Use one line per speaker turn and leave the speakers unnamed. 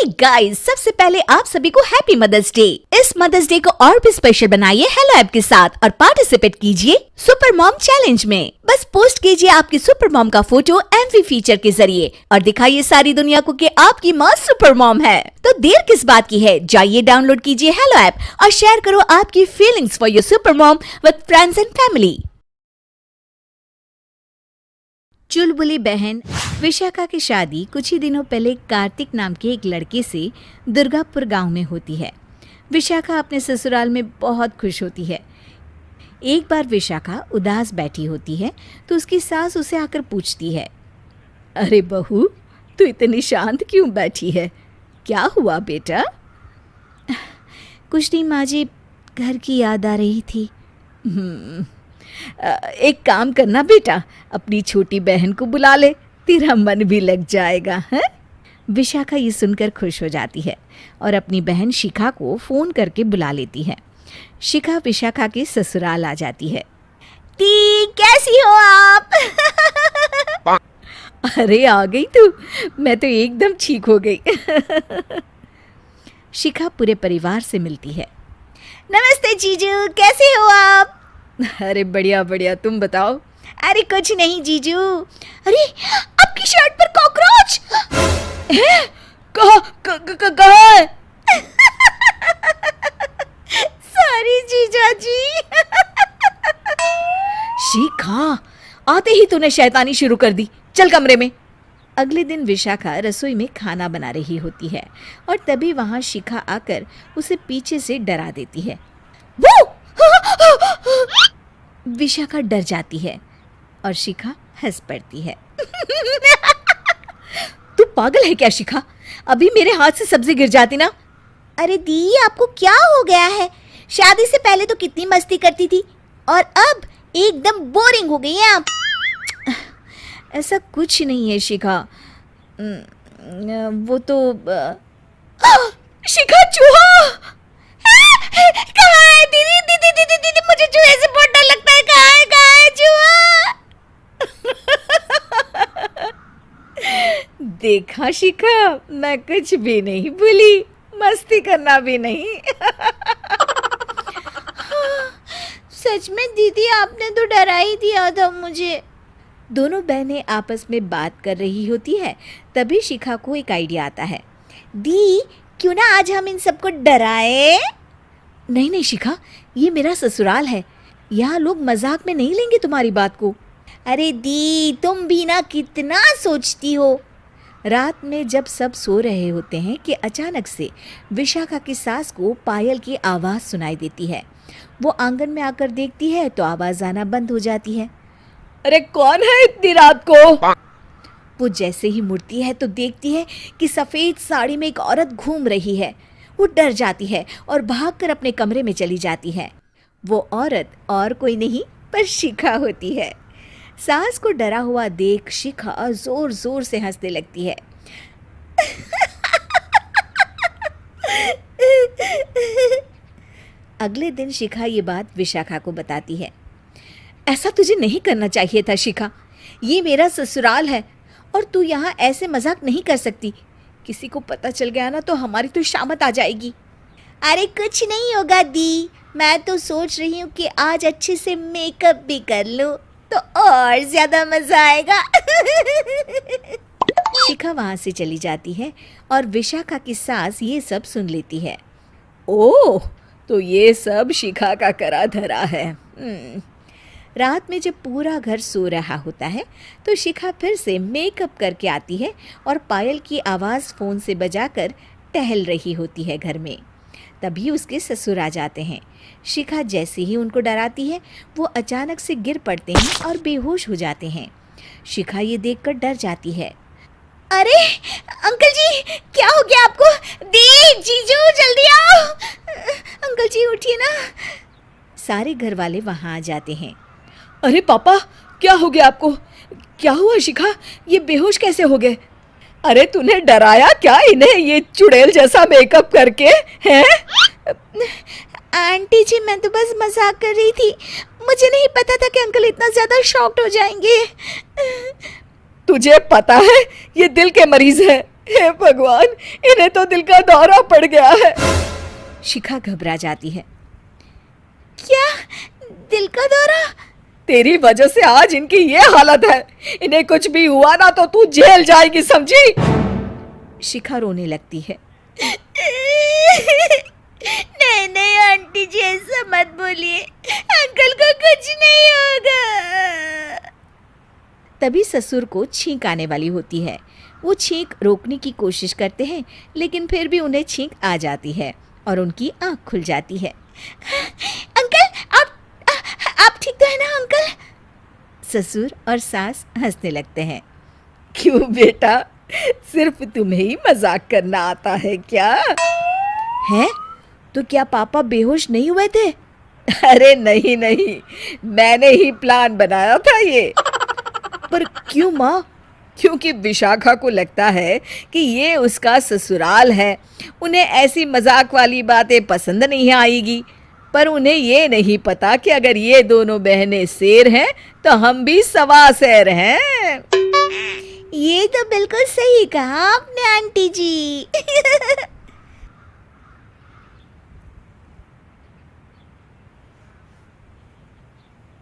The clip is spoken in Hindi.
हे गाइस, सबसे पहले आप सभी को हैप्पी मदर्स डे। इस मदर्स डे को और भी स्पेशल बनाइए हेलो ऐप के साथ और पार्टिसिपेट कीजिए सुपर मॉम चैलेंज में। बस पोस्ट कीजिए आपकी सुपर मॉम का फोटो एमवी फीचर के जरिए और दिखाइए सारी दुनिया को कि आपकी माँ सुपर मॉम है। तो देर किस बात की है, जाइए डाउनलोड कीजिए हेलो ऐप और शेयर करो आपकी feelings for your super mom with friends and family. चुलबुली बहन विशाखा की शादी कुछ ही दिनों पहले कार्तिक नाम के एक लड़के से दुर्गापुर गांव में होती है। विशाखा अपने ससुराल में बहुत खुश होती है। एक बार विशाखा उदास बैठी होती है तो उसकी सास उसे आकर पूछती है, अरे बहू, तू इतनी शांत क्यों बैठी है? क्या हुआ बेटा? कुछ नहीं माँ जी, घर की याद आ रही थी। एक काम करना बेटा, अपनी छोटी बहन को बुला ले, तेरा मन भी लग जाएगा है। विशाखा ये सुनकर खुश हो जाती है और अपनी बहन शिखा को फोन करके बुला लेती है। शिखा विशाखा के ससुराल आ जाती है। ती, कैसी हो आप? अरे आ गई तू, मैं तो एकदम ठीक हो गई। शिखा पूरे परिवार से मिलती है। नमस्ते जीजू, कैसे हो आप? अरे बढ़िया बढ़िया, तुम बताओ। अरे कुछ नहीं जीजू। अरे आपकी शर्ट पर कॉकरोच है? कहाँ है? सॉरी जीजा जी। शिखा, आते ही तूने शैतानी शुरू कर दी, चल कमरे में। अगले दिन विशाखा रसोई में खाना बना रही होती है और तभी वहां शिखा आकर उसे पीछे से डरा देती है। वो विशाखा डर जाती है और शिखा हंस पड़ती है। तू पागल है क्या शिखा? अभी मेरे हाथ से सब्जी गिर जाती ना। अरे दी, आपको क्या हो गया है? शादी से पहले तो कितनी मस्ती करती थी और अब एकदम बोरिंग हो गई है आप। ऐसा कुछ नहीं है शिखा, वो तो शिखा, चूहा कहाँ है? दीदी दीदी दीदी दीदी, मुझे चूहे से बहुत डर लगता है। कहाँ है चूहा? देखा शिखा, मैं कुछ भी नहीं भूली, मस्ती करना भी नहीं। सच में दीदी, आपने तो डरा ही दिया था मुझे। दोनों बहनें आपस में बात कर रही होती है, तभी शिखा को एक आइडिया आता है। दी, क्यों ना आज हम इन सबको डराए? नहीं नहीं शिखा, ये मेरा ससुराल है, यहाँ लोग मजाक में नहीं लेंगे तुम्हारी बात को। अरे दी, तुम भी ना कितना सोचती हो। रात में जब सब सो रहे होते हैं कि अचानक से विशाखा की सास को पायल की आवाज़ सुनाई देती है। वो आंगन में आकर देखती है तो आवाज़ आना बंद हो जाती है। अरे कौन है इतनी रात को? वो जैसे ही मुड़ती है तो देखती है कि सफ़ेद साड़ी में एक औरत घूम रही है। वो डर जाती है और भागकर अपने कमरे में चली जाती है। वो औरत और कोई नहीं पर शिखा होती है। सास को डरा हुआ देख शिखा जोर जोर से हंसने लगती है। अगले दिन शिखा ये बात विशाखा को बताती है। ऐसा तुझे नहीं करना चाहिए था शिखा, ये मेरा ससुराल है और तू यहाँ ऐसे मजाक नहीं कर सकती। किसी को पता चल गया ना तो हमारी तो शामत आ जाएगी। अरे कुछ नहीं होगा दी, मैं तो सोच रही हूँ कि आज अच्छे से मेकअप भी कर लूँ तो और ज्यादा मजा आएगा। शिखा वहाँ से चली जाती है और विशाखा की सास ये सब सुन लेती है। ओह, तो ये सब शिखा का करा धरा है। रात में जब पूरा घर सो रहा होता है तो शिखा फिर से मेकअप करके आती है और पायल की आवाज़ फ़ोन से बजाकर टहल रही होती है घर में। तभी उसके ससुर आ जाते हैं। शिखा जैसे ही उनको डराती है वो अचानक से गिर पड़ते हैं और बेहोश हो जाते हैं। शिखा ये देखकर डर जाती है। अरे अंकल जी, क्या हो गया आपको? दी, जीजू, जल्दी आओ। अंकल जी उठिए ना। सारे घर वाले वहाँ आ जाते हैं। अरे पापा, क्या हो गया आपको? क्या हुआ शिखा, ये बेहोश कैसे हो गए? अरे तूने डराया क्या इन्हें ये चुड़ैल जैसा मेकअप करके हैं? आंटी जी, मैं तो बस मजाक कर रही थी, मुझे नहीं पता था कि अंकल इतना ज़्यादा शॉक्ड हो जाएंगे। तुझे पता है ये दिल के मरीज है,
हे भगवान, इन्हें तो दिल का दौरा पड़ गया है।
शिखा घबरा जाती है। क्या दिल का दौरा?
तेरी वजह से आज इनकी ये हालत है। इन्हें कुछ भी हुआ ना तो तू जेल जाएगी, समझी?
शिखा रोने लगती है। नहीं नहीं आंटी जी, ऐसा मत बोलिए, अंकल को कुछ नहीं होगा। तभी ससुर को छींक आने वाली होती है। वो छींक रोकने की कोशिश करते हैं, लेकिन फिर भी उन्हें छींक आ जाती है और उनकी आंख खुल जाती है। अंकल, आप ठीक तो है ना अंकल? ससुर और सास हंसने लगते हैं।
क्यों बेटा, सिर्फ तुम्हें ही मजाक करना आता है क्या?
है तो क्या पापा बेहोश नहीं हुए थे?
अरे नहीं नहीं, मैंने ही प्लान बनाया था ये।
पर क्यों माँ?
क्योंकि विशाखा को लगता है कि ये उसका ससुराल है, उन्हें ऐसी मजाक वाली बातें पसंद नहीं आएगी। पर उन्हें ये नहीं पता कि अगर ये दोनों बहनें शेर हैं तो हम भी सवा शेर हैं।
ये तो बिल्कुल सही कहा आपने आंटी जी।